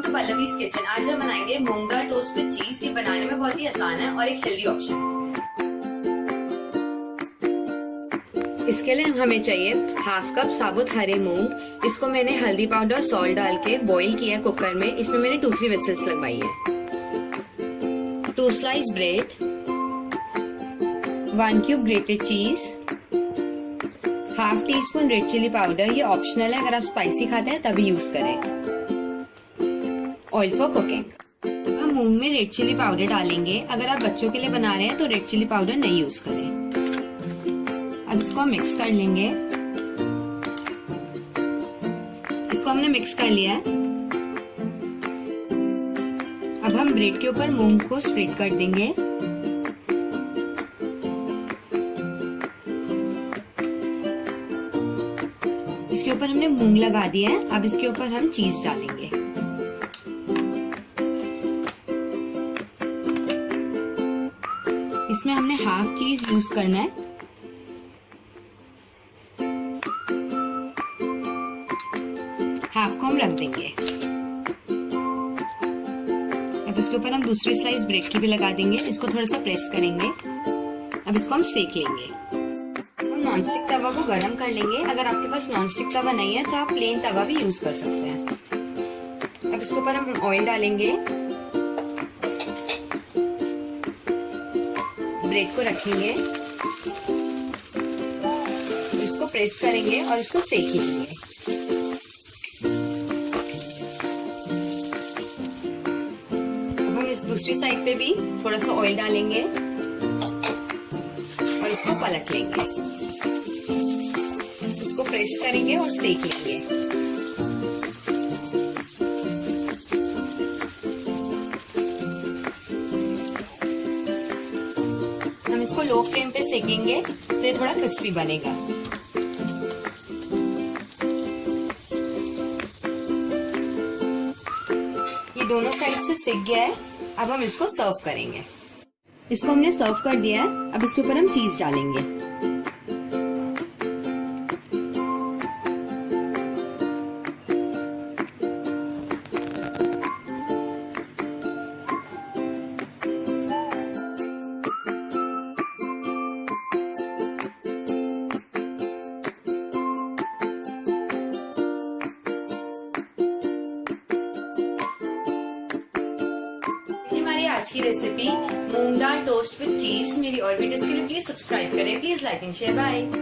Welcome to Pallavi's kitchen. आज हम बनाएंगे मूंग दाल टोस्ट विद चीज। ये बनाने में बहुत ही आसान है और एक हेल्दी ऑप्शन है। इसके लिए हमें चाहिए हाफ कप साबुत हरे मूंग। इसको मैंने हल्दी पाउडर और सॉल्ट डाल के बॉईल किया है कुकर में। इसमें मैंने 2-3 विसल्स लगवाई है। 2 slice bread, 1 cube grated cheese, half teaspoon red chilli powder. ये ऑप्शनल है, अगर आप स्पाइसी खाते हैं तभी यूज करें। Oil for cooking. हम मूंग में रेड चिली पाउडर डालेंगे। अगर आप बच्चों के लिए बना रहे हैं तो रेड चिली पाउडर नहीं यूज करें। अब इसको हम मिक्स कर लेंगे। इसको हमने मिक्स कर लिया है। अब हम ब्रेड के ऊपर मूंग को स्प्रेड कर देंगे। इसके ऊपर हमने मूंग लगा दिया है। अब इसके ऊपर हम चीज डालेंगे। इसमें हमने हाफ चीज यूज करना है। हाफ को हम रख देंगे। अब इसके ऊपर हम दूसरी स्लाइस ब्रेड की भी लगा देंगे। इसको थोड़ा सा प्रेस करेंगे। अब इसको हम सेक लेंगे। हम नॉनस्टिक तवा को गरम कर लेंगे। अगर आपके पास नॉनस्टिक तवा नहीं है तो आप प्लेन तवा भी यूज कर सकते हैं। अब इसके ऊपर हम ऑयल डालेंगे, ब्रेड को रखेंगे, इसको प्रेस करेंगे और इसको सेक लेंगे। अब हम इस दूसरी साइड पे भी थोड़ा सा ऑयल डालेंगे और इसको पलट लेंगे। इसको प्रेस करेंगे और सेक लेंगे। हम इसको लो फ्लेम पे सेकेंगे तो ये थोड़ा क्रिस्पी बनेगा। ये दोनों साइड से सिक गया है। अब हम इसको सर्व करेंगे। इसको हमने सर्व कर दिया है। अब इसके ऊपर हम चीज डालेंगे। आज की recipe moong dal toast with cheese. मेरी और वीडियोस के लिए प्लीज सब्सक्राइब करें। Please like and share. Bye.